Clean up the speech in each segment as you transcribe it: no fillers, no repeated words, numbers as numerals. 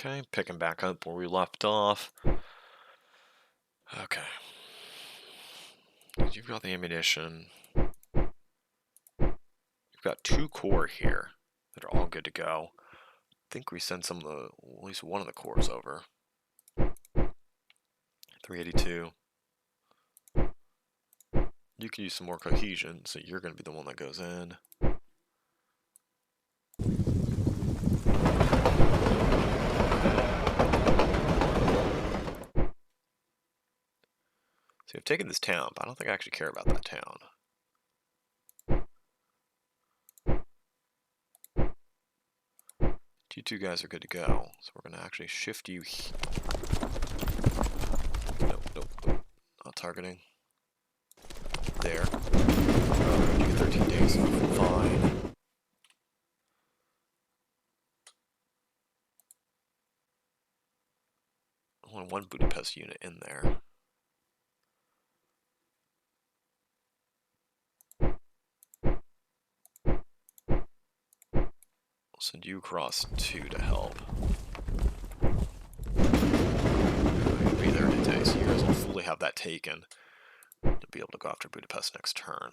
Okay, picking back up where we left off. Okay. You've got the ammunition. You've got 2 core here that are all good to go. I think we sent some of the, at least one of the cores over. 382. You can use some more cohesion, so you're going to be the one that goes in. So I've taken this town, but I don't think I actually care about that town. You 2 guys are good to go, so we're going to actually shift you. Nope. Not targeting. There. You get 13 days. Fine. Only 1 Budapest unit in there. I'll send you across 2 to help. You'll be there in a day, so you guys will fully have that taken. You'll be able to go after Budapest next turn.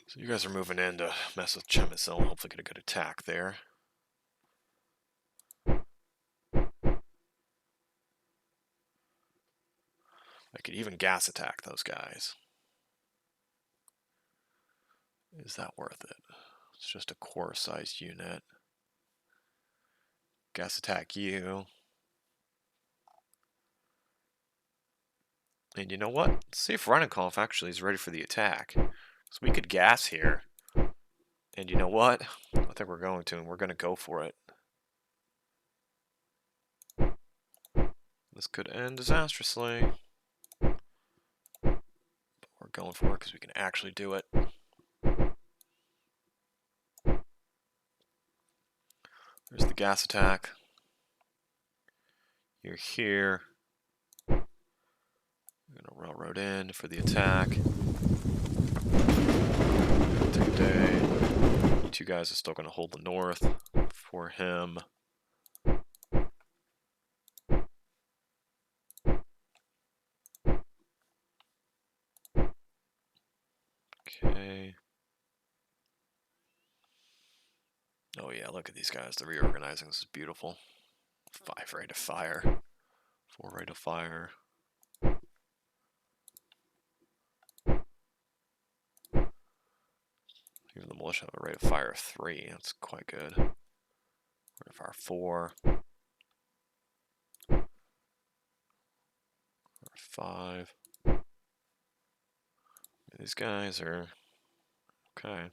So you guys are moving in to mess with Chemicil and hopefully get a good attack there. I could even gas attack those guys. Is that worth it? It's just a core-sized unit. Gas attack you. And you know what? Let's see if Reinikoff actually is ready for the attack. So we could gas here. And you know what? I think we're going to, and we're going to go for it. This could end disastrously. But we're going for it because we can actually do it. There's the gas attack. You're here. I'm going to railroad in for the attack. Take a day. You 2 guys are still going to hold the north for him. Okay. Oh yeah, look at these guys. They're reorganizing. This is beautiful. 5 rate of fire. 4 rate of fire. Even the militia have a rate of fire of 3. That's quite good. Rate of fire 4. 5. These guys are okay.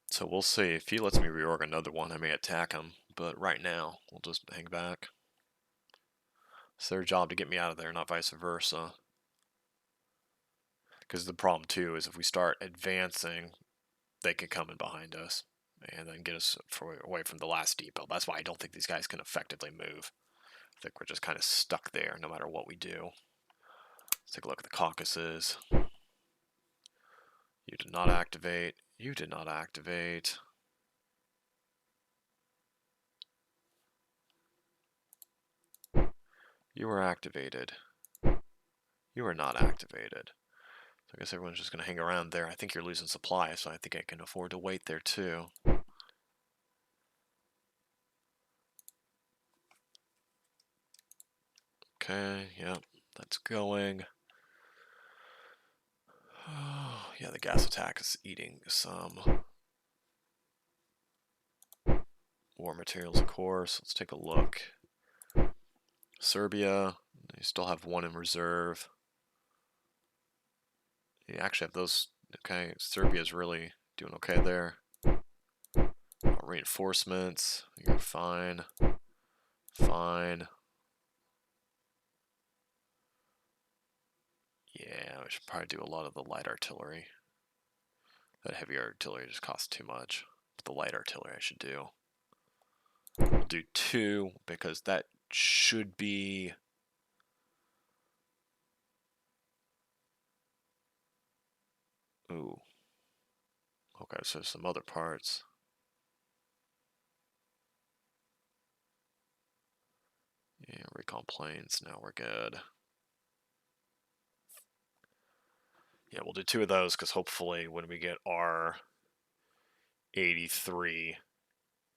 So we'll see. If he lets me reorg another one, I may attack him. But right now, we'll just hang back. It's their job to get me out of there, not vice versa. Because the problem, too, is if we start advancing, they could come in behind us and then get us away from the last depot. That's why I don't think these guys can effectively move. I think we're just kind of stuck there no matter what we do. Let's take a look at the Caucasus. You did not activate. You did not activate. You were activated. You were not activated. So I guess everyone's just going to hang around there. I think you're losing supply, so I think I can afford to wait there too. Okay, yep, that's going. Oh, yeah, the gas attack is eating some war materials, of course. Let's take a look. Serbia, you still have 1 in reserve. You actually have those. Okay, Serbia's really doing okay there. Reinforcements, you're fine. Fine. Yeah, we should probably do a lot of the light artillery. That heavy artillery just costs too much. But the light artillery I should do. We'll do 2 because that should be... Ooh. Okay, so some other parts. Yeah, recon planes. Now we're good. Yeah, we'll do 2 of those because hopefully when we get our 83,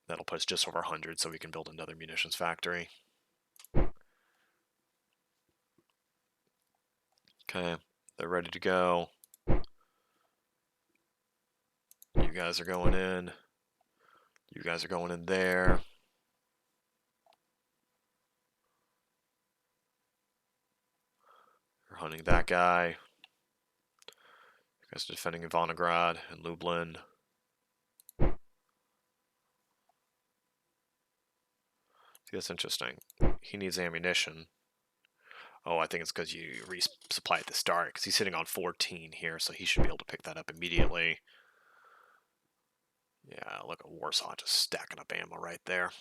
that'll put us just over 100 so we can build another munitions factory. Okay, they're ready to go. You guys are going in. You guys are going in there. You're hunting that guy. You guys are defending Ivanograd and Lublin. See, that's interesting. He needs ammunition. Oh, I think it's because you resupply at the start, because he's sitting on 14 here, so he should be able to pick that up immediately. Yeah, look at Warsaw just stacking up ammo right there.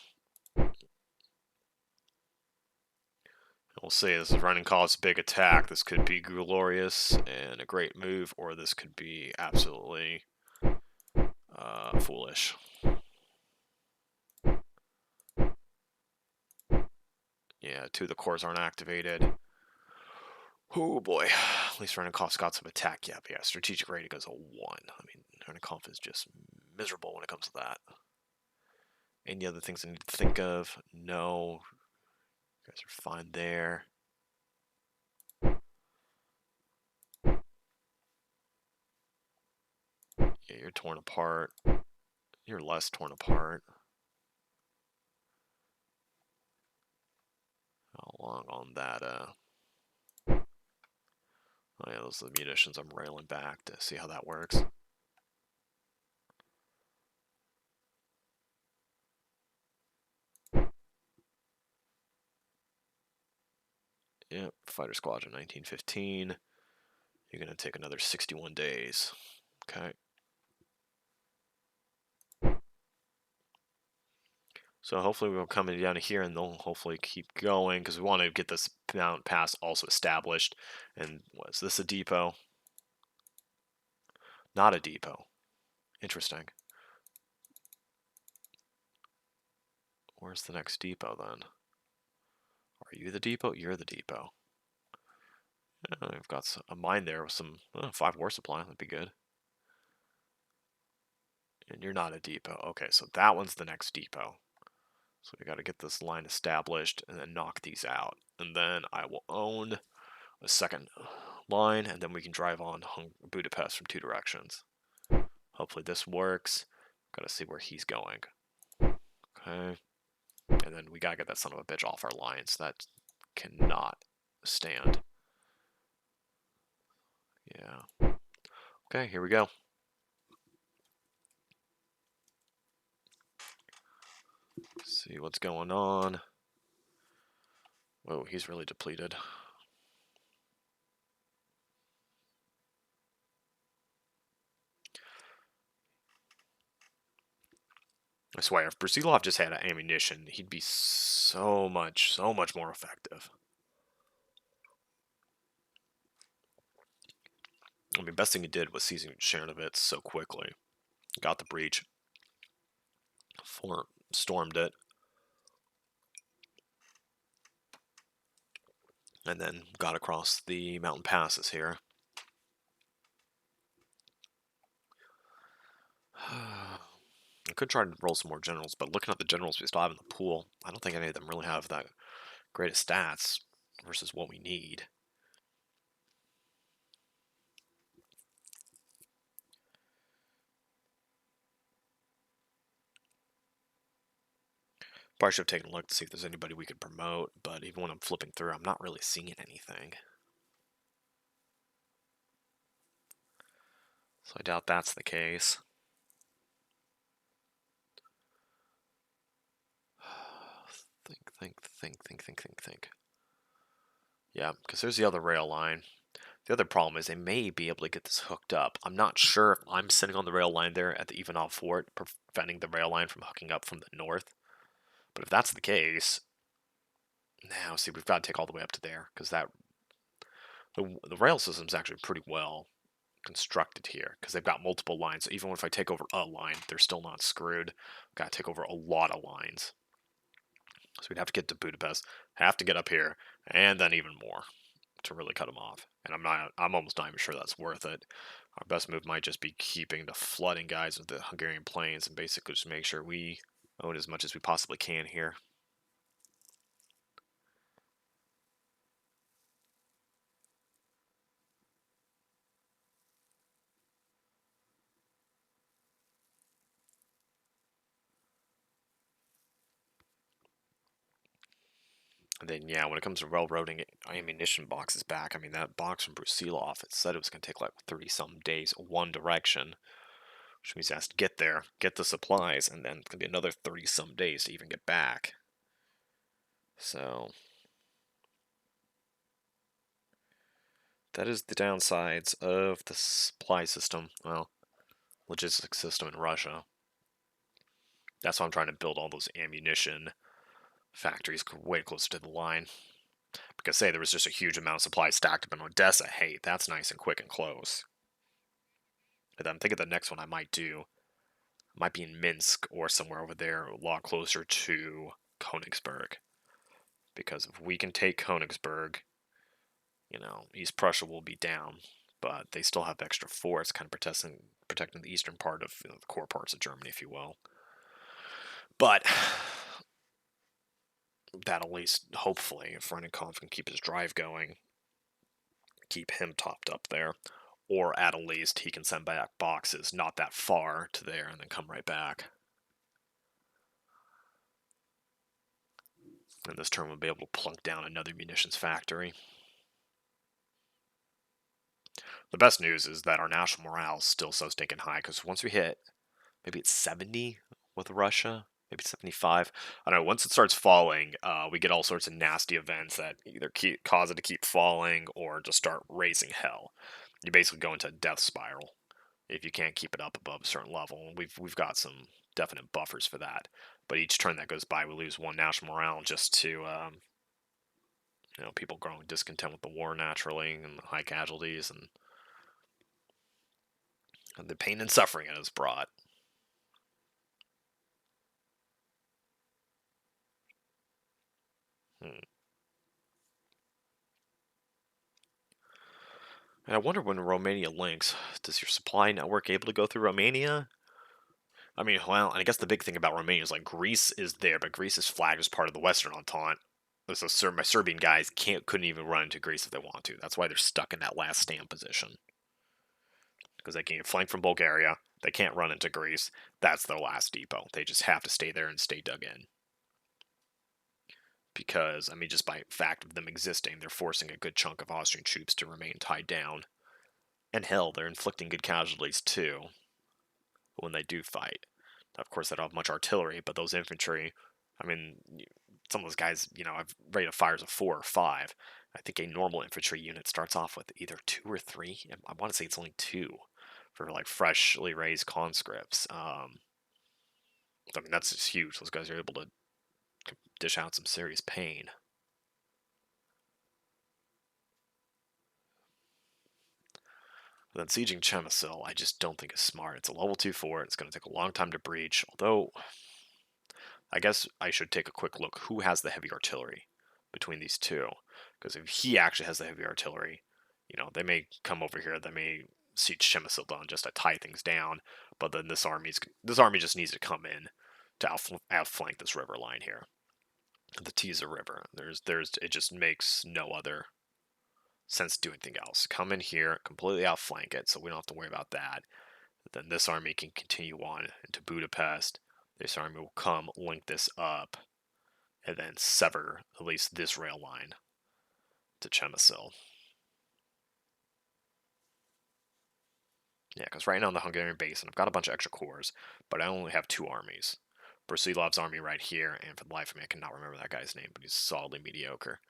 We'll see. This is running cost big attack. This could be glorious and a great move, or this could be absolutely foolish. Yeah, 2 of the cores aren't activated. Oh boy. At least Renikoff's got some attack. Yeah, but yeah, strategic rating goes a 1. I mean, Renikoff is just miserable when it comes to that. Any other things I need to think of? No. You guys are fine there. Yeah, you're torn apart. You're less torn apart. How long on that? Oh yeah, those are the munitions. I'm railing back to see how that works. Yep, Fighter Squadron 1915. You're going to take another 61 days. Okay. So hopefully we'll come down here and they'll hopefully keep going because we want to get this mountain pass also established. And was this a depot? Not a depot. Interesting. Where's the next depot then? Are you the depot? You're the depot. I've got a mine there with some 5 war supply. That'd be good. And you're not a depot. Okay, so that one's the next depot. So we got to get this line established and then knock these out. And then I will own a second line, and then we can drive on Budapest from 2 directions. Hopefully this works. Got to see where he's going. Okay. And then we got to get that son of a bitch off our lines. That cannot stand. Yeah. Okay, here we go. See what's going on. Whoa, he's really depleted. I swear, if Brusilov just had ammunition, he'd be so much more effective. I mean, best thing he did was seizing Chernovitz so quickly. Got the breach. Stormed it. And then got across the mountain passes here. I could try to roll some more generals, but looking at the generals we still have in the pool, I don't think any of them really have that greatest stats versus what we need. Probably should have taken a look to see if there's anybody we could promote, but even when I'm flipping through, I'm not really seeing anything. So I doubt that's the case. Think. Yeah, because there's the other rail line. The other problem is they may be able to get this hooked up. I'm not sure if I'm sitting on the rail line there at the Ivanov Fort, preventing the rail line from hooking up from the north. But if that's the case, now see we've got to take all the way up to there because the rail system's actually pretty well constructed here because they've got multiple lines. So even if I take over a line, they're still not screwed. Got to take over a lot of lines. So we'd have to get to Budapest, have to get up here, and then even more to really cut them off. And I'm almost not even sure that's worth it. Our best move might just be keeping the flooding guys with the Hungarian plains and basically just make sure we own as much as we possibly can here. And then, yeah, when it comes to railroading ammunition boxes back, I mean, that box from Brusilov, it said it was going to take like 30-some days one direction, which means it has to get there, get the supplies, and then it's going to be another 30-some days to even get back. So, that is the downsides of the supply system, well, logistics system in Russia. That's why I'm trying to build all those ammunition factories way closer to the line. Because say there was just a huge amount of supplies stacked up in Odessa, hey, that's nice and quick and close. But I'm thinking the next one I might do might be in Minsk or somewhere over there, a lot closer to Konigsberg. Because if we can take Konigsberg, East Prussia will be down, but they still have extra force kind of protecting the eastern part of the core parts of Germany, if you will. But that at least, hopefully, if Rennenkampf can keep his drive going, keep him topped up there. Or at least he can send back boxes not that far to there and then come right back. And this turn we'll be able to plunk down another munitions factory. The best news is that our national morale is still so stinking high, because once we hit, maybe it's 70 with Russia, maybe 75. I don't know, once it starts falling, we get all sorts of nasty events that either cause it to keep falling or just start raising hell. You basically go into a death spiral if you can't keep it up above a certain level. And we've got some definite buffers for that. But each turn that goes by, we lose one national morale just to people growing discontent with the war naturally and the high casualties and the pain and suffering it has brought. And I wonder when Romania links, does your supply network able to go through Romania? I mean, well, I guess the big thing about Romania is like Greece is there, but Greece is flagged as part of the Western Entente. So my Serbian guys couldn't even run into Greece if they want to. That's why they're stuck in that last stand position. Because they can't flank from Bulgaria, they can't run into Greece. That's their last depot. They just have to stay there and stay dug in. Because, I mean, just by fact of them existing, they're forcing a good chunk of Austrian troops to remain tied down. And hell, they're inflicting good casualties too when they do fight. Of course, they don't have much artillery, but those infantry, I mean, some of those guys, have rate of fires of 4 or 5. I think a normal infantry unit starts off with either 2 or 3. I want to say it's only 2 for like freshly raised conscripts. I mean, that's just huge. Those guys are able to dish out some serious pain. And then sieging Chemicil, I just don't think is smart. It's a level 2 fort. It's going to take a long time to breach. Although, I guess I should take a quick look. Who has the heavy artillery between these two? Because if he actually has the heavy artillery, they may come over here. They may siege Chemicil down just to tie things down. But then this army just needs to come in to outflank this river line here, the Tisa River. It just makes no other sense to do anything else. Come in here, completely outflank it, so we don't have to worry about that. Then this army can continue on into Budapest. This army will come, link this up, and then sever at least this rail line to Chemicil. Yeah, because right now I'm the Hungarian base, and I've got a bunch of extra corps, but I only have 2 armies. Brusilov's army right here, and for the life of me, I cannot remember that guy's name, but he's solidly mediocre.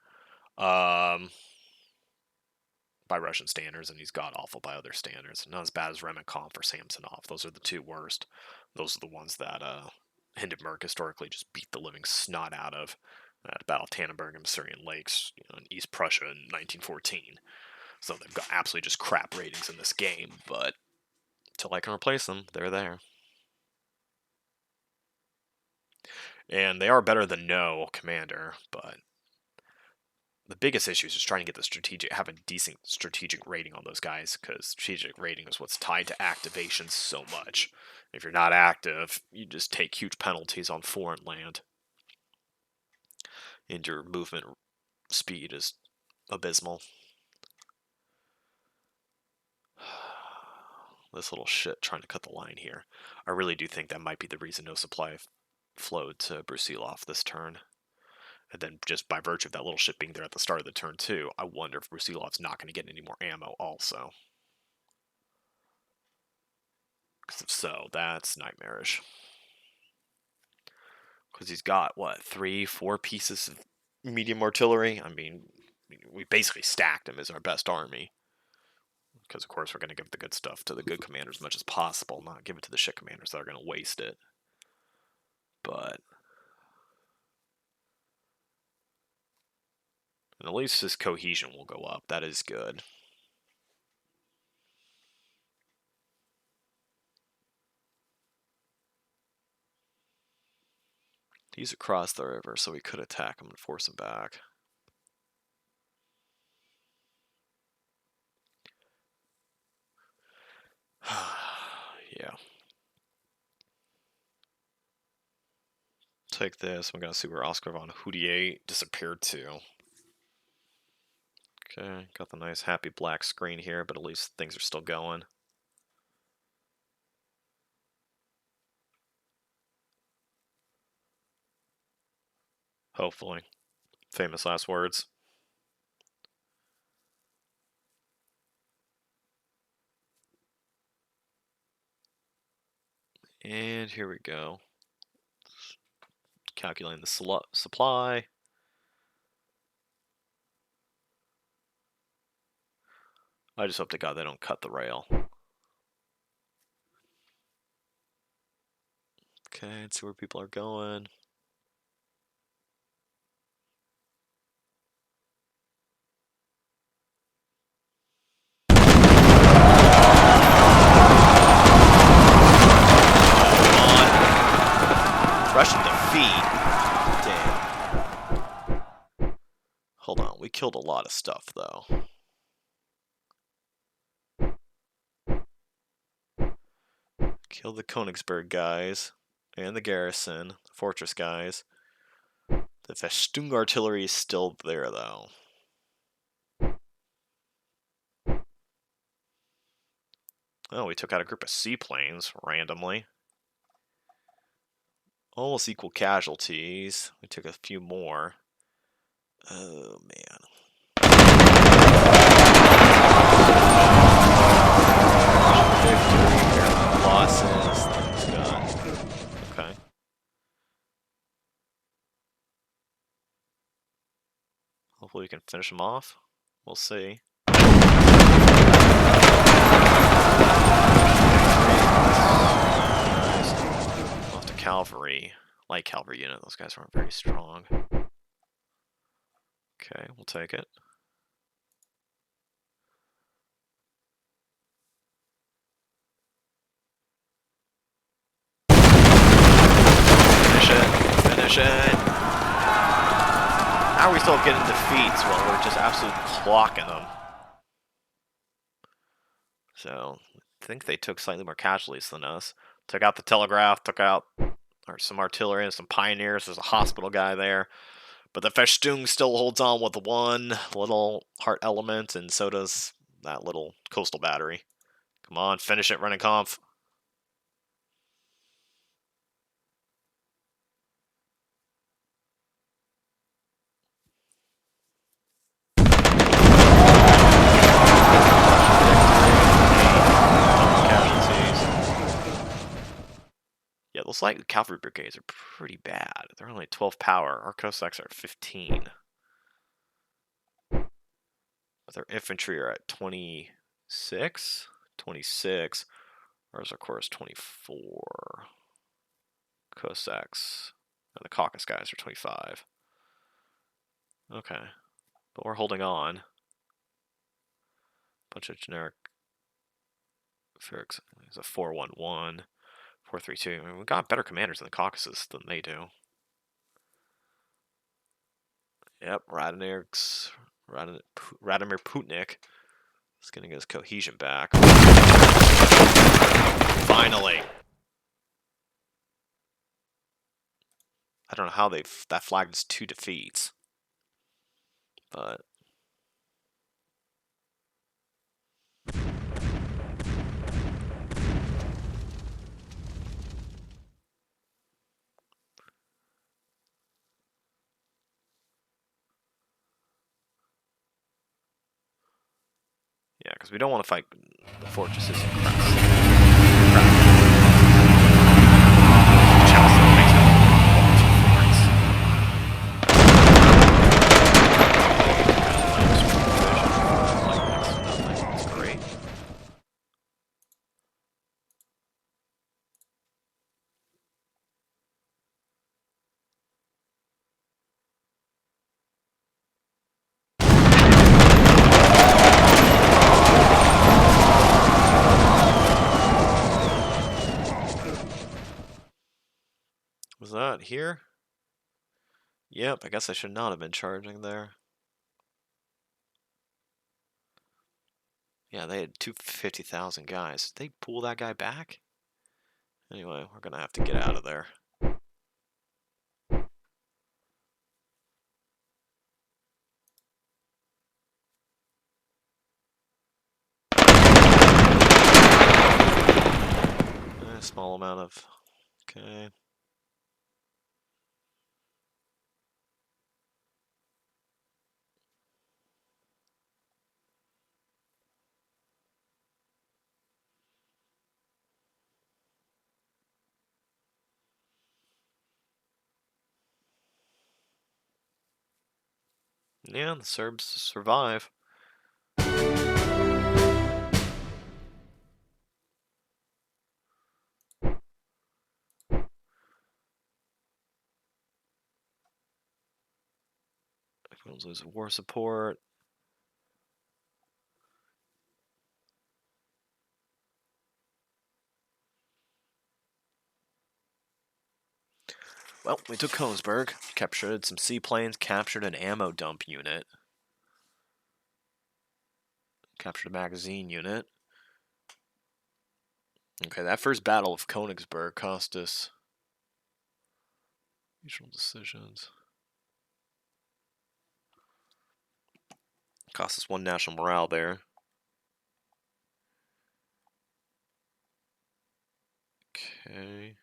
By Russian standards, and he's god awful by other standards. Not as bad as Remenkoff or Samsonov. Those are the 2 worst. Those are the ones that Hindenburg historically just beat the living snot out of at Battle of Tannenberg and Masurian Lakes, in East Prussia in 1914. So they've got absolutely just crap ratings in this game, but until I can replace them, they're there. And they are better than no commander, but the biggest issue is just trying to get have a decent strategic rating on those guys, because strategic rating is what's tied to activation so much. If you're not active, you just take huge penalties on foreign land, and your movement speed is abysmal. This little shit trying to cut the line here. I really do think that might be the reason no supply flowed to Brusilov this turn. And then just by virtue of that little shit being there at the start of the turn too, I wonder if Brusilov's not going to get any more ammo also. Because if so, that's nightmarish. Because he's got, what, 3-4 pieces of medium artillery? I mean, we basically stacked him as our best army. Because, of course, we're going to give the good stuff to the good commanders as much as possible, not give it to the shit commanders that are going to waste it. But and at least his cohesion will go up. That is good. He's across the river, so we could attack him and force him back. Yeah. Take this. We're going to see where Oscar von Houdier disappeared to. Okay, got the nice happy black screen here, but at least things are still going. Hopefully. Famous last words. And here we go. Calculating the supply. I just hope to God they don't cut the rail. Okay, let's see where people are going. Russian defeat. Damn. Hold on, we killed a lot of stuff though. Killed the Konigsberg guys and the garrison, the fortress guys. The Festung artillery is still there though. Oh, we took out a group of seaplanes randomly. Almost equal casualties. We took a few more. Oh, man. Victory, losses, things done. Okay. Hopefully we can finish them off. We'll see. Lost a cavalry, light cavalry unit. Those guys weren't very strong. Okay, we'll take it. Finish it. Finish it. How are we still getting defeats while we're just absolutely clocking them? So, I think they took slightly more casualties than us. Took out the telegraph, took out some artillery and some pioneers. There's a hospital guy there. But the Festung still holds on with one little heart element, and so does that little coastal battery. Come on, finish it, Rennenkampf. Yeah, those light cavalry brigades are pretty bad. They're only 12 power. Our Cossacks are 15. But their infantry are at 26? 26. Ours, of course, 24. Cossacks. And the Caucasus guys are 25. Okay. But we're holding on. Bunch of generic. There's a 411, 432. I mean, we've got better commanders in the Caucasus than they do. Yep, Radimir Putnik is going to get his cohesion back. Finally! I don't know how that flagged as 2 defeats. But yeah, because we don't want to fight the fortresses and crap. Was that here? Yep, I guess I should not have been charging there. Yeah, they had 250,000 guys. Did they pull that guy back? Anyway, we're gonna have to get out of there. A small amount of... Okay. Yeah, the Serbs survive. Everyone's losing war support. Well, we took Konigsberg, captured some seaplanes, captured an ammo dump unit, captured a magazine unit. Okay, that first battle of Konigsberg cost us regional decisions. Cost us 1 national morale there. Okay.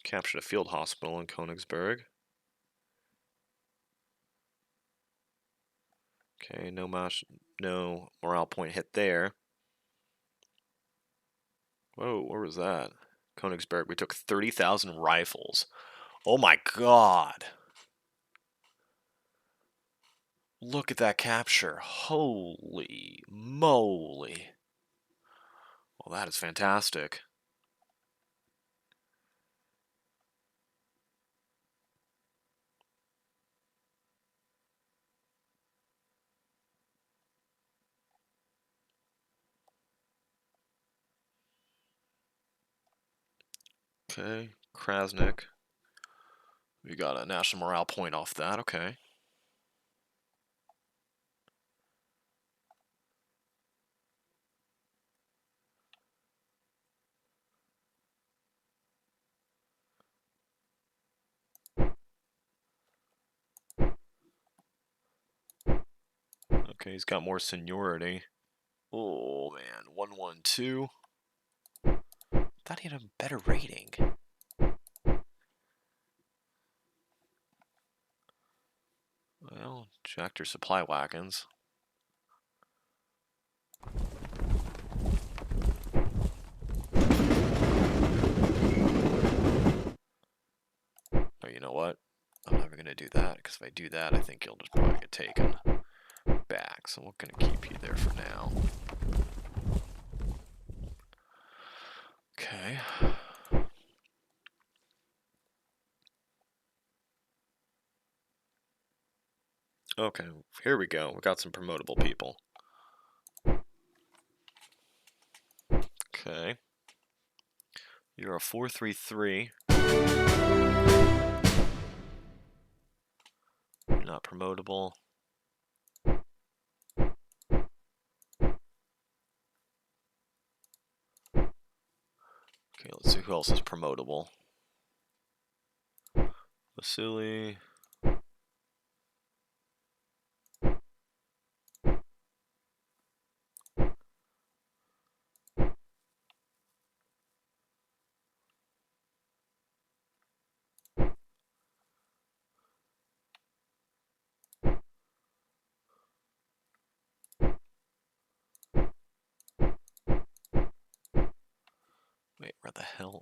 Captured a field hospital in Konigsberg. Okay, no morale point hit there. Whoa, where was that? Konigsberg, we took 30,000 rifles. Oh my god! Look at that capture. Holy moly. Well, that is fantastic. Okay, Krasnik. We got a national morale point off that, okay. Okay, he's got more seniority. Oh man, 112. Thought he had a better rating. Well, tractor supply wagons. Oh, you know what? I'm never gonna do that, because if I do that, I think you'll just probably get taken back. So we're gonna keep you there for now. Okay. Okay, here we go. We got some promotable people. Okay. You're a 4-3-3. You're not promotable. Okay, let's see who else is promotable. Vasily. Wait, where the hell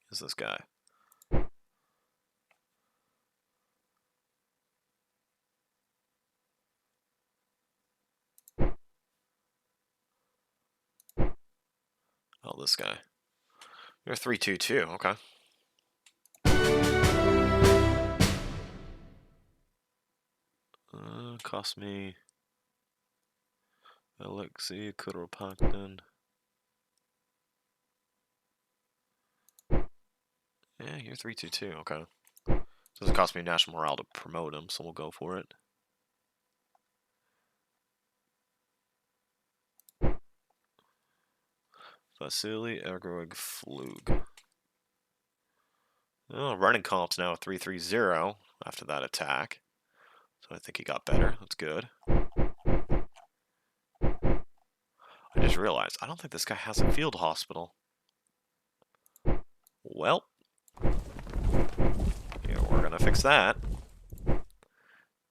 is this guy? Oh, this guy. You're 3-2-2, okay. Cost me Alexei Kuropatkin. Yeah, you're 3-2-2, okay. Doesn't cost me national morale to promote him, so we'll go for it. Vasily Ergoig Flug. Oh, running comp's now 3-3-0 after that attack. So I think he got better. That's good. I just realized, I don't think this guy has a field hospital. Well, yeah, we're gonna fix that.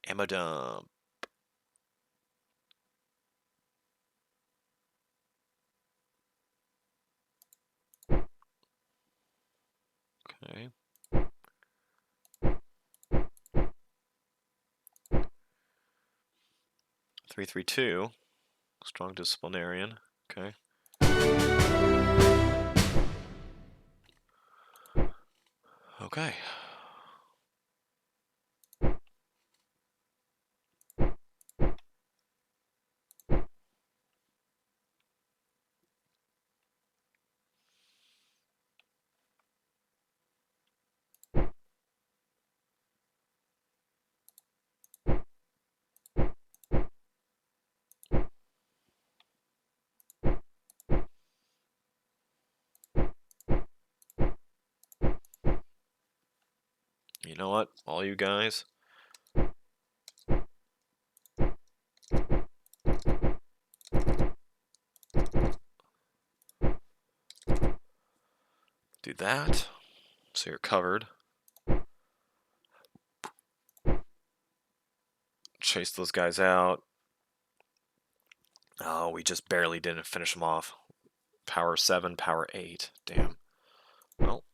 Ammo dump. Okay. 3-3-2. Strong disciplinarian. Okay. Okay. You know what, all you guys? Do that. So you're covered. Chase those guys out. Oh, we just barely didn't finish them off. Power 7, power 8. Damn. Well.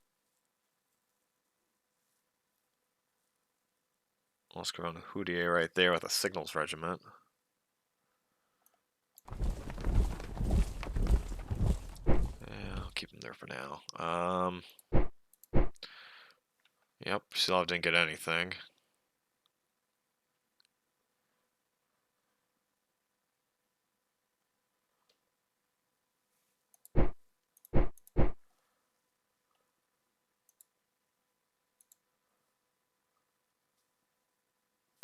Oscar on Houdier right there with a signals regiment. Yeah, I'll keep him there for now. Yep, still didn't get anything.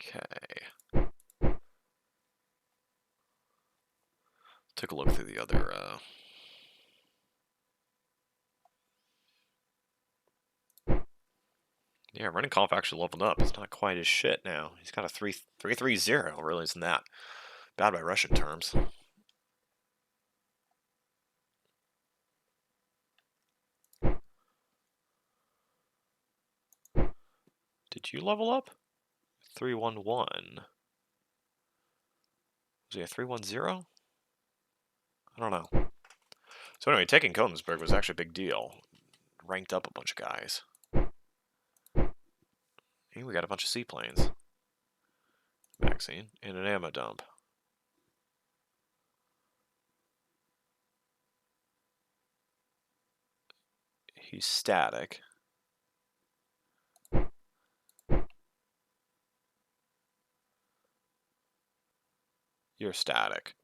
Okay. Take a look through the other, Yeah, running Golf actually leveled up. It's not quite as shit now. He's got a 3-3-0. Really isn't that bad by Russian terms. Did you level up? 3-1-1. Was he a 3-1-0? I don't know. So anyway, taking Konigsberg was actually a big deal. Ranked up a bunch of guys. Hey, we got a bunch of seaplanes. Magazine and an ammo dump. He's static. You're static.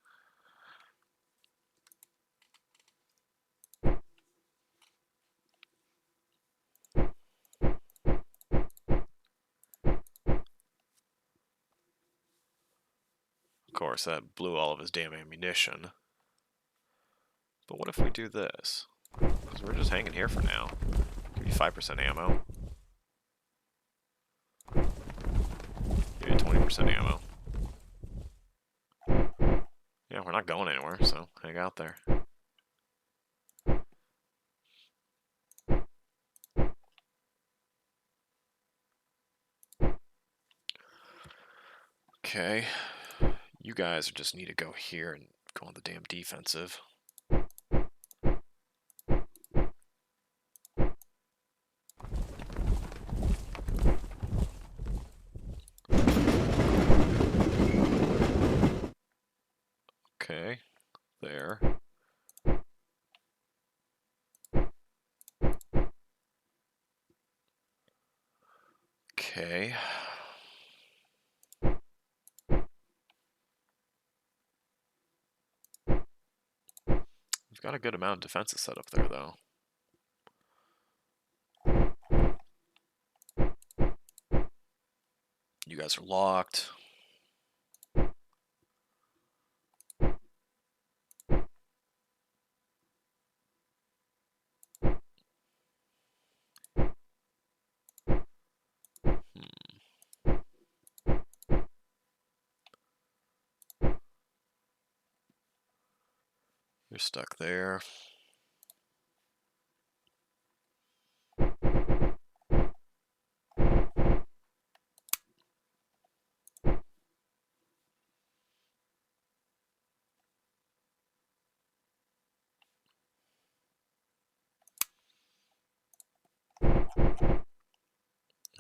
Of course, that blew all of his damn ammunition. But what if we do this? Because we're just hanging here for now. Give you 5% ammo. Give you 20% ammo. Yeah, we're not going anywhere, so hang out there. Okay. You guys just need to go here and go on the damn defensive. Okay, there. Okay. We've got a good amount of defenses set up there, though. You guys are locked. You're stuck there.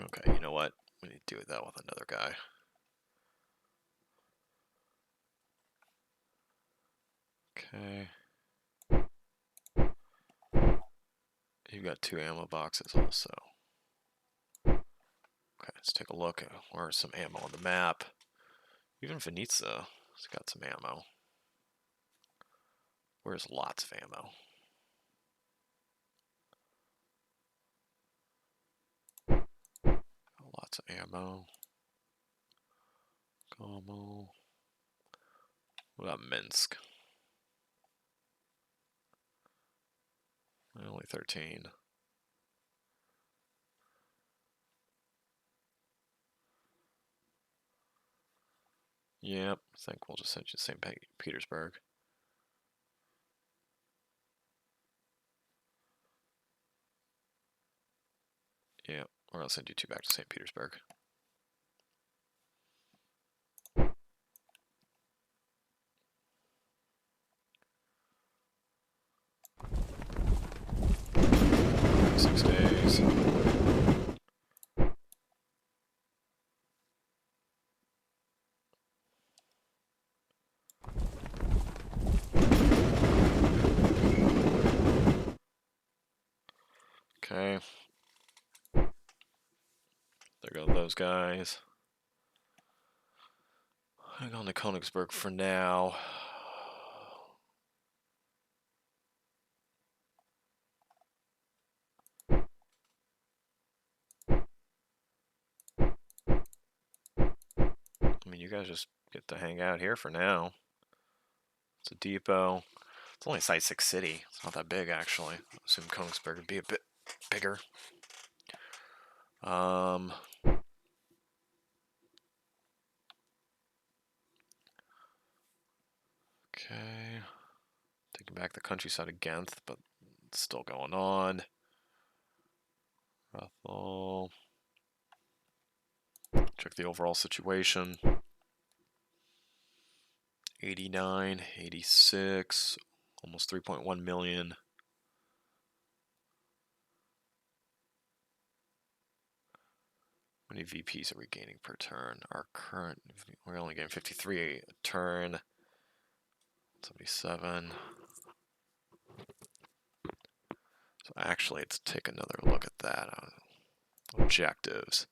Okay, you know what? We need to do that with another guy. Okay. You've got 2 ammo boxes also. Okay, let's take a look at where's some ammo on the map. Even Venitza has got some ammo. Where's lots of ammo? Lots of ammo. Como. What about Minsk? Only 13. Yep, I think we'll just send you to St. Petersburg. Yep, or I'll send you 2 back to St. Petersburg. Six days. Okay. There go those guys. Hang on to Konigsberg for now. I mean, you guys just get to hang out here for now. It's a depot. It's only a Site 6 city. It's not that big, actually. I assume Konigsberg would be a bit bigger. Okay. Taking back the countryside of Ghent, but it's still going on. Ruthel. Check the overall situation. 89, 86, almost 3.1 million. How many VPs are we gaining per turn? Our current, we're only getting 53 a turn. 77. So actually, let's take another look at that. Objectives.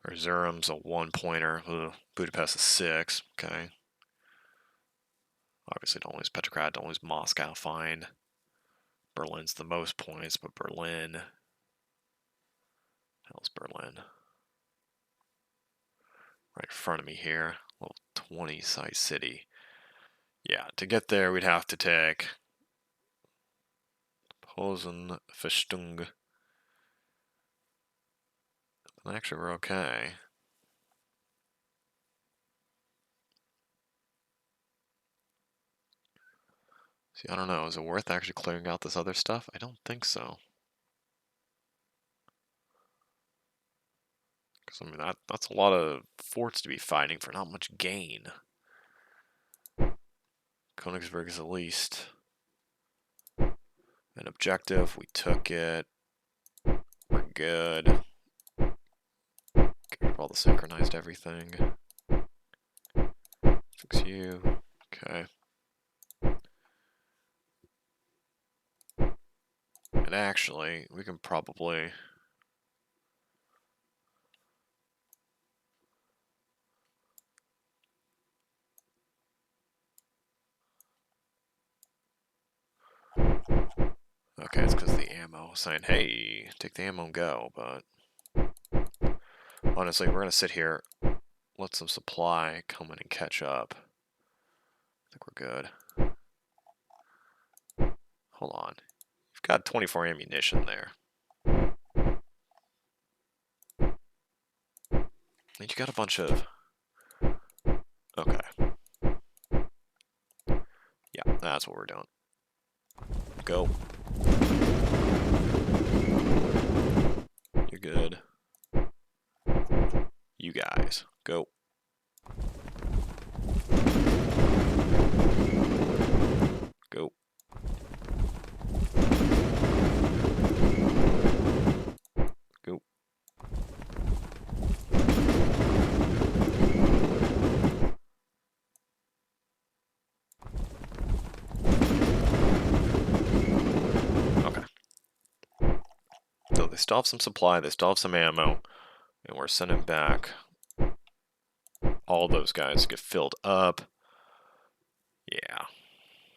Erzurum's a 1-pointer. Budapest is 6. Okay. Obviously, don't lose Petrograd, don't lose Moscow, fine. Berlin's the most points, but Berlin... Hell's Berlin? Right in front of me here. Little 20-size city. Yeah, to get there, we'd have to take... Posen, Festung. Actually, we're okay. See, I don't know. Is it worth actually clearing out this other stuff? I don't think so. Because, I mean, that's a lot of forts to be fighting for not much gain. Konigsberg is at least an objective. We took it. We're good. Get rid of all the synchronized everything. Fix you. Okay. And actually, we can probably... Okay, it's because the ammo saying, hey, take the ammo and go, but... Honestly, we're going to sit here, let some supply come in and catch up. I think we're good. Hold on. You've got 24 ammunition there. And you got a bunch of... Okay. Yeah, that's what we're doing. Go. You're good. You guys, go. Go. Go. Okay. So they still have some supply, they still have some ammo, and we're sending back all those guys to get filled up. Yeah.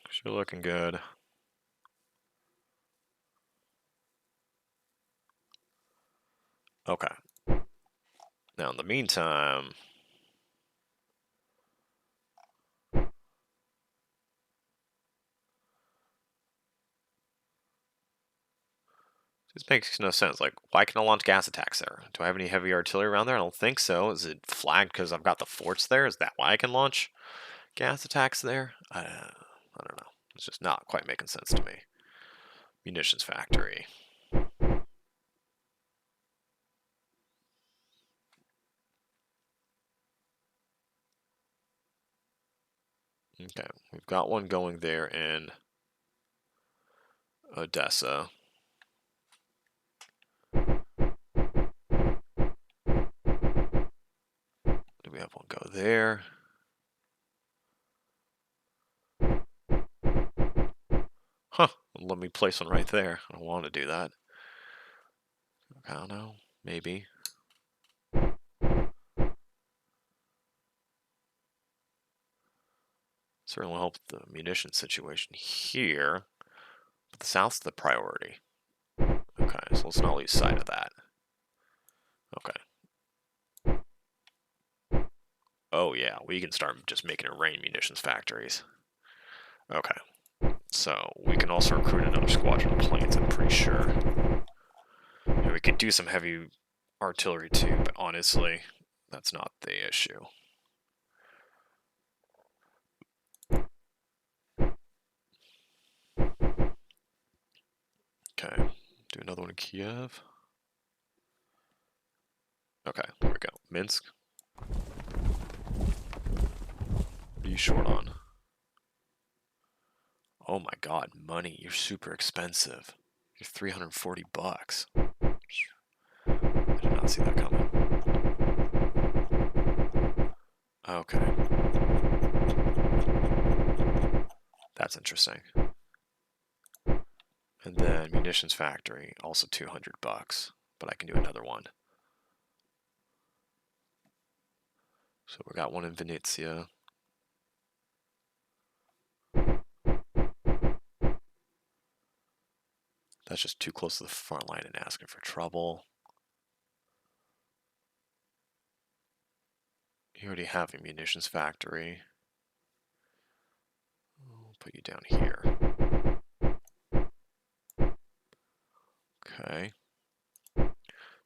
Sure looking good. Okay. Now, in the meantime... This makes no sense. Like, why can I launch gas attacks there? Do I have any heavy artillery around there? I don't think so. Is it flagged because I've got the forts there? Is that why I can launch gas attacks there? I don't know. It's just not quite making sense to me. Munitions factory. Okay, we've got one going there in Odessa. Do we have one go there? Huh, let me place one right there. I don't want to do that. I don't know, maybe. Certainly help the munition situation here. But the south's the priority. Okay, so let's not lose sight of that. Okay. Oh yeah, we can start just making it rain munitions factories. Okay. So we can also recruit another squadron of planes, I'm pretty sure. And we could do some heavy artillery too, but honestly, that's not the issue. Okay, do another one in Kiev. Okay, there we go. Minsk. What are you short on? Oh my god, money. You're super expensive. You're 340 bucks. I did not see that coming. Okay. That's interesting. And then munitions factory, also 200 bucks, but I can do another one. So we got one in Venezia. That's just too close to the front line and asking for trouble. You already have a munitions factory. I'll put you down here. Okay.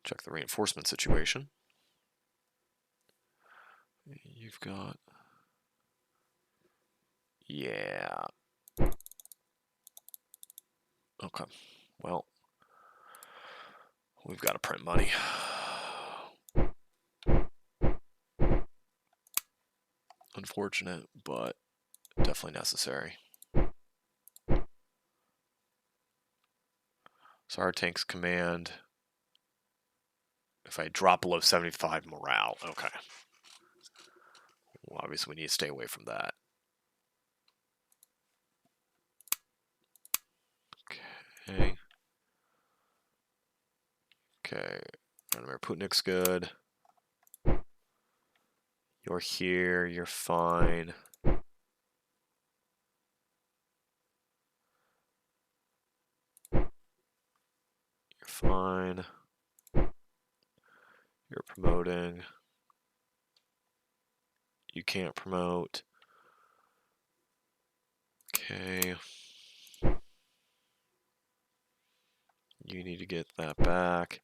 Check the reinforcement situation. You've got... Yeah. Okay. Well, we've got to print money. Unfortunate, but definitely necessary. So our tanks command... If I drop below 75 morale, okay. Well, obviously we need to stay away from that. Okay. Okay. Vladimir Putin's good. You're here, you're fine. You're fine. You're promoting. You can't promote. Okay. You need to get that back.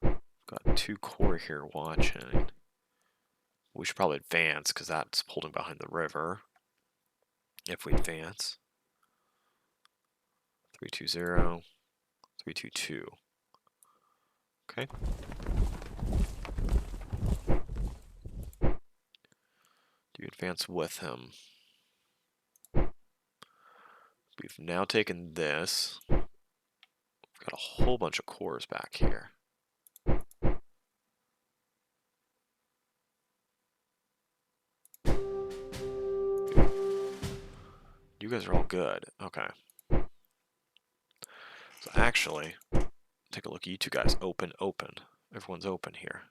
Got 2 corps here watching. We should probably advance because that's holding behind the river. If we advance. 320. 322. Okay. Do you advance with him? We've now taken this. We've got a whole bunch of corps back here. You guys are all good. Okay. So actually, take a look at you two guys. Open, open. Everyone's open here.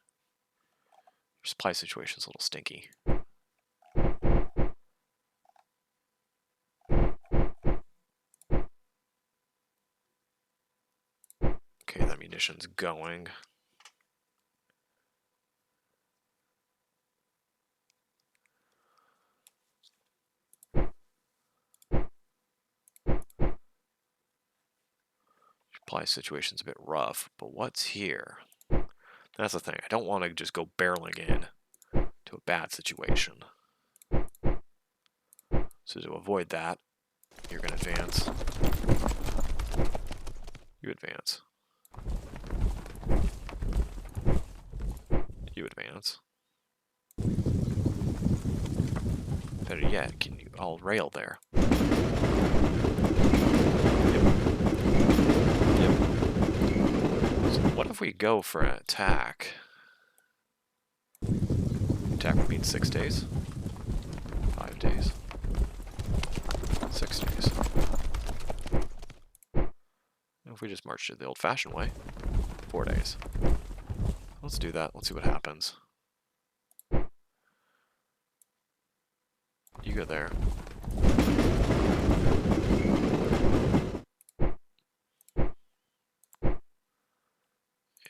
Your supply situation's a little stinky. Okay, that munition's going. Supply situation's a bit rough, but what's here? That's the thing. I don't want to just go barreling in to a bad situation. So to avoid that, you're going to advance. You advance. You advance. Better yet, can you all rail there? Yep. Yep. So what if we go for an attack? Attack would mean 6 days? 5 days? 6 days. If we just march it the old-fashioned way, 4 days. Let's do that. Let's see what happens. You go there.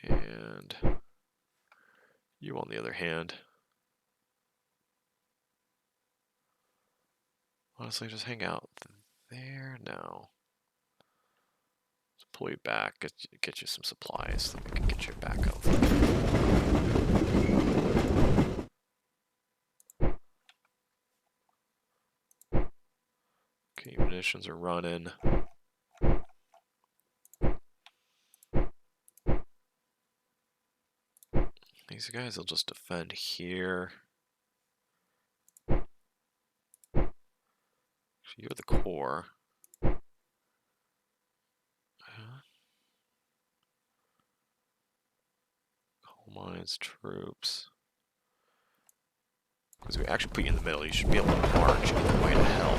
And you, on the other hand, honestly, just hang out there. No. Let's pull you back, get you some supplies so we can get you back over there. Okay, munitions are running. These guys will just defend here. You're the core. Coal mines, troops. Because we actually put you in the middle, you should be able to march either way to hell.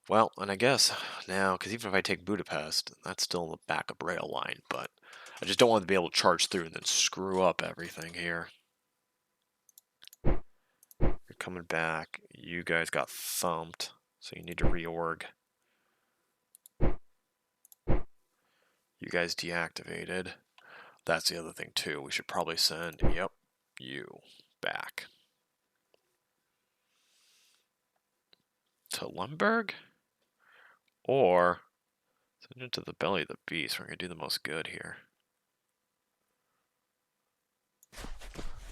Well, and I guess now, because even if I take Budapest, that's still the backup rail line, but I just don't want to be able to charge through and then screw up everything here. coming back. You guys got thumped, so you need to reorg. You guys deactivated. That's the other thing too. We should probably send, yep, you back. To Lemberg? Or send it to the belly of the beast. We're going to do the most good here.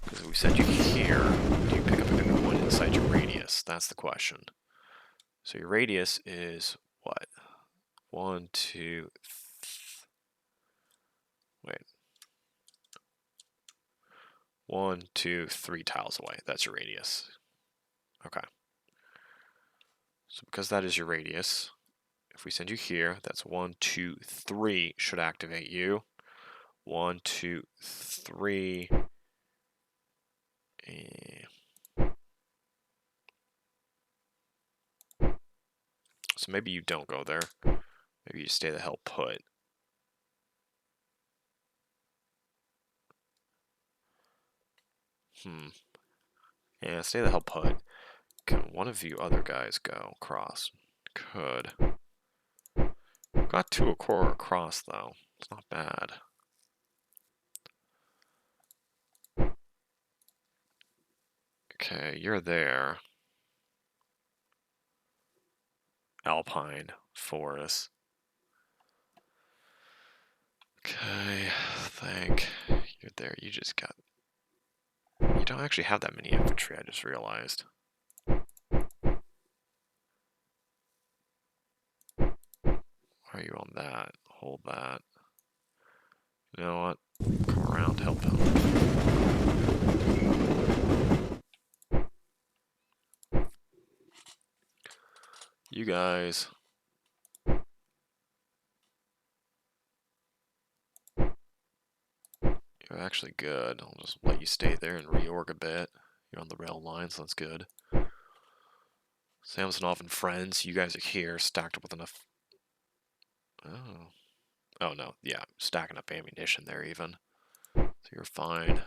Because if we send you here, do you pick up a good one inside your radius? That's the question. So your radius is what? 1, 2, wait. 1, 2, 3 tiles away. That's your radius. Okay. So because that is your radius, if we send you here, that's 1, 2, 3 should activate you. 1, 2, 3. So maybe you don't go there. Maybe you stay the hell put. Yeah, stay the hell put. Can one of you other guys go across? Could. Got 2 across though. It's not bad. Okay, you're there. Alpine Forest. Okay, think you're there. You just got. You don't actually have that many infantry, I just realized. Why are you on that? Hold that. You know what? Come around, help him. You guys. You're actually good. I'll just let you stay there and reorg a bit. You're on the rail lines, so that's good. Samsonov and friends, you guys are here, stacked up with enough. Oh no, yeah, stacking up ammunition there even. So you're fine.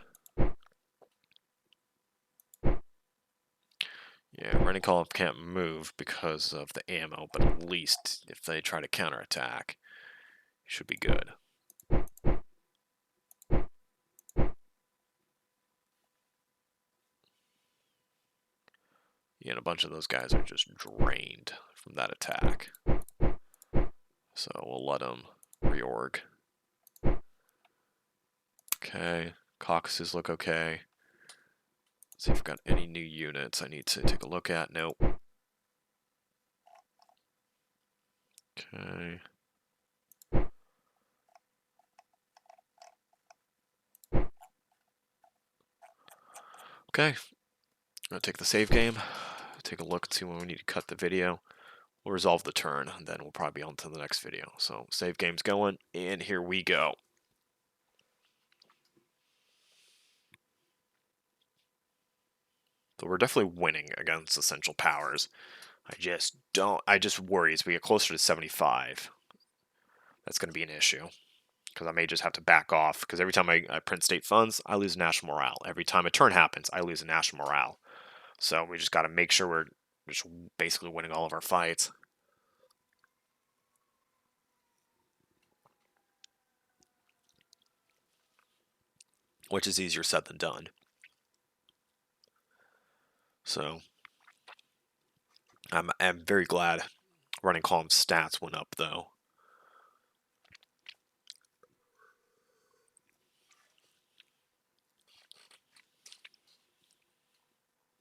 Yeah, running column can't move because of the ammo, but at least if they try to counterattack, you should be good. Yeah, and a bunch of those guys are just drained from that attack. So we'll let them reorg. Okay, caucuses look okay. Let's see if we've got any new units I need to take a look at. Nope. Okay. Okay. I'm gonna take the save game, take a look and see when we need to cut the video. We'll resolve the turn, and then we'll probably be on to the next video. So save game's going, and here we go. So we're definitely winning against Essential Powers. I just worry as we get closer to 75, that's going to be an issue. Because I may just have to back off, because every time I print state funds, I lose national morale. Every time a turn happens, I lose a national morale. So we just got to make sure we're just basically winning all of our fights. Which is easier said than done. So I'm very glad running column stats went up though.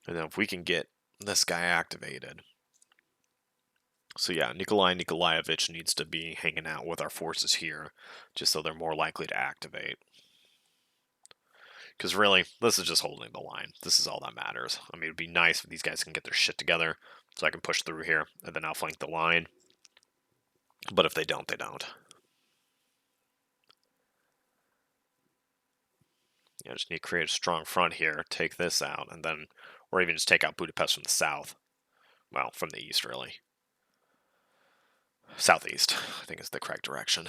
And then if we can get this guy activated. So yeah, Nikolai Nikolaevich needs to be hanging out with our forces here, just so they're more likely to activate. Because really, this is just holding the line. This is all that matters. I mean, it'd be nice if these guys can get their shit together, so I can push through here, and then outflank the line. But if they don't, they don't. You just need to create a strong front here, take this out, and then, or even just take out Budapest from the south. Well, from the east, really. Southeast, I think is the correct direction.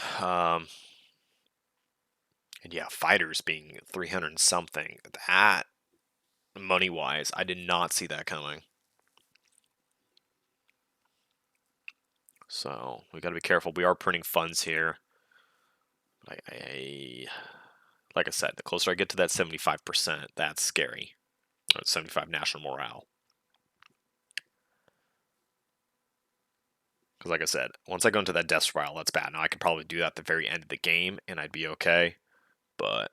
And yeah, fighters being 300 and something, that money-wise. I did not see that coming. So we got to be careful. We are printing funds here. Like I said, the closer I get to that 75%, that's scary. 75 national morale. Because like I said, once I go into that death spiral, that's bad. Now I could probably do that at the very end of the game, and I'd be okay. But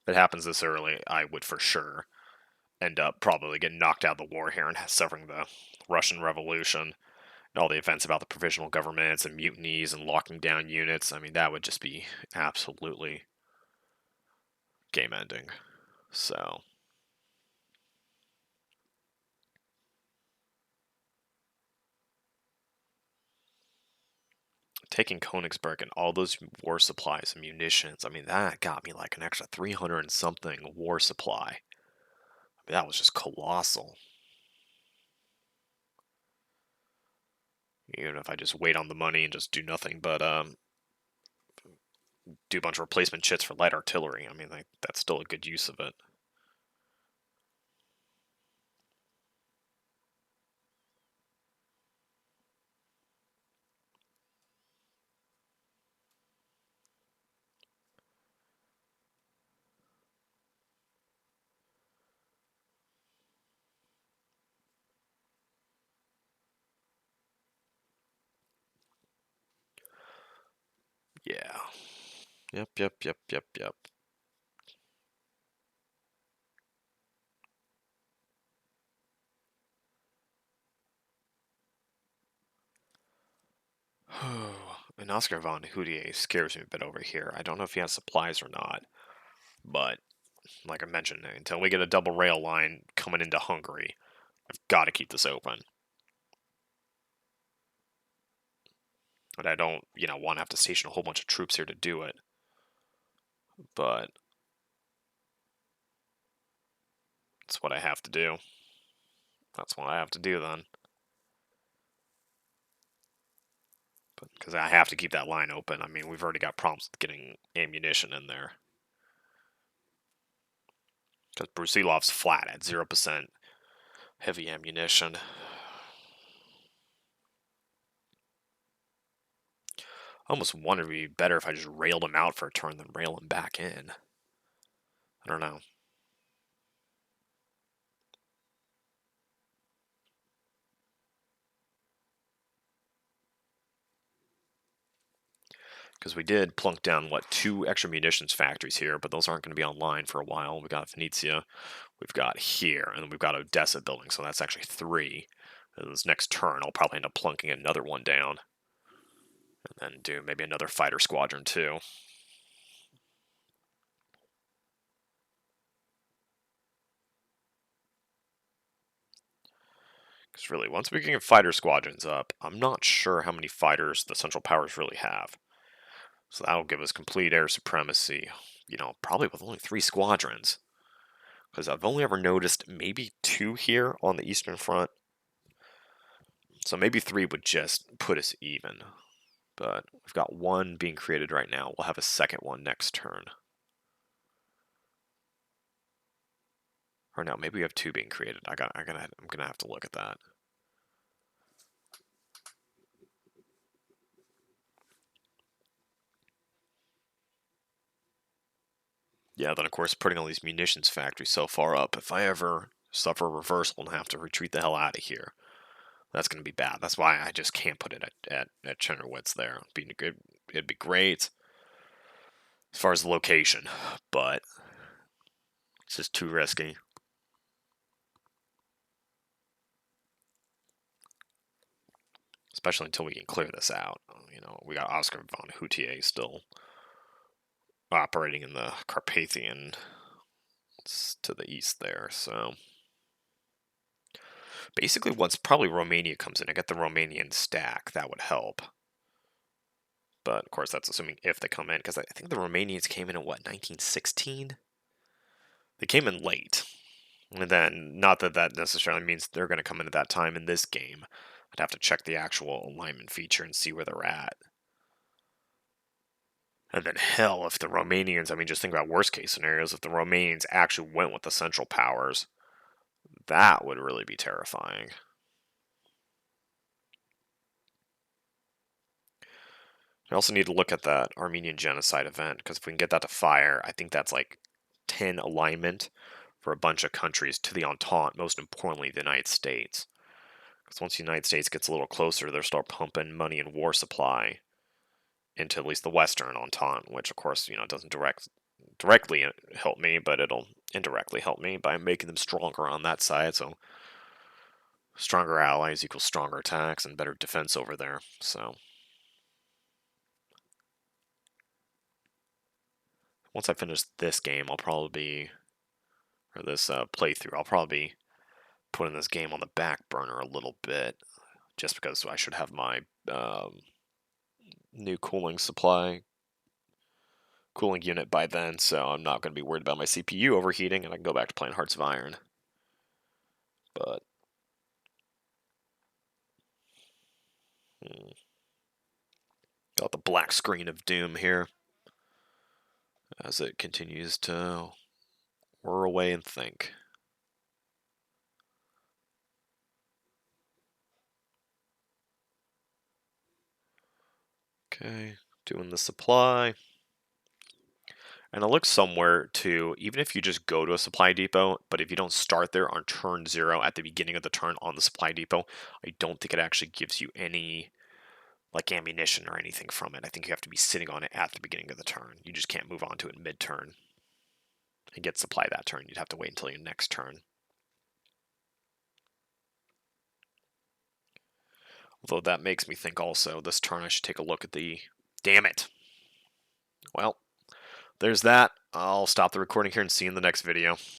if it happens this early, I would for sure end up probably getting knocked out of the war here and suffering the Russian Revolution and all the events about the provisional governments and mutinies and locking down units. I mean, that would just be absolutely game ending. So taking Konigsberg and all those war supplies and munitions, I mean, that got me like an extra 300 and something war supply. I mean, that was just colossal. Even if I just wait on the money and just do nothing but do a bunch of replacement chits for light artillery, I mean, like, that's still a good use of it. Yeah. Yep. And Oscar von Houdier scares me a bit over here. I don't know if he has supplies or not, but like I mentioned, until we get a double rail line coming into Hungary, I've got to keep this open. But I don't, want to have to station a whole bunch of troops here to do it. But that's what I have to do. That's what I have to do then. Because I have to keep that line open. I mean, we've already got problems with getting ammunition in there. Because Brusilov's flat at 0% heavy ammunition. I almost wonder if it'd be better if I just railed him out for a turn than rail him back in. I don't know. Because we did plunk down, 2 extra munitions factories here, but those aren't going to be online for a while. We got Venetia, we've got here, and then we've got Odessa building, so that's actually 3. This next turn, I'll probably end up plunking another one down. And then do maybe another fighter squadron, too. Because really, once we can get fighter squadrons up, I'm not sure how many fighters the Central Powers really have. So that'll give us complete air supremacy, probably with only 3 squadrons. Because I've only ever noticed maybe 2 here on the Eastern Front. So maybe 3 would just put us even. But we've got 1 being created right now. We'll have a second one next turn. Or no, maybe we have 2 being created. I'm gonna have to look at that. Yeah, then of course putting all these munitions factories so far up, if I ever suffer a reversal and have to retreat the hell out of here, that's going to be bad. That's why I just can't put it at Chernovitz there. It'd be great as far as the location, but it's just too risky. Especially until we can clear this out. We got Oscar von Houdier still operating in the Carpathian to the east there, so basically once probably Romania comes in, I get the Romanian stack, that would help. But of course that's assuming if they come in, because I think the Romanians came in 1916? They came in late. And then, not that that necessarily means they're going to come in at that time in this game. I'd have to check the actual alignment feature and see where they're at. And then hell, if the Romanians, I mean, just think about worst case scenarios, if the Romanians actually went with the Central Powers, that would really be terrifying. I also need to look at that Armenian genocide event, because if we can get that to fire, I think that's like 10 alignment for a bunch of countries to the Entente, most importantly the United States. Because once the United States gets a little closer, they'll start pumping money and war supply into at least the Western Entente, which of course, doesn't directly help me, but it'll indirectly help me by making them stronger on that side. So stronger allies equals stronger attacks and better defense over there. So once I finish this game, I'll probably be, or this playthrough, I'll probably be putting this game on the back burner a little bit, just because I should have my new cooling unit by then, so I'm not going to be worried about my CPU overheating, and I can go back to playing Hearts of Iron. But got the black screen of doom here as it continues to whir away and think. Okay, doing the supply. And it looks somewhere to, even if you just go to a supply depot, but if you don't start there on turn 0 at the beginning of the turn on the supply depot, I don't think it actually gives you any like ammunition or anything from it. I think you have to be sitting on it at the beginning of the turn. You just can't move on to it mid-turn and get supply that turn. You'd have to wait until your next turn. Although that makes me think also, this turn I should take a look at the... Damn it! Well, there's that. I'll stop the recording here and see you in the next video.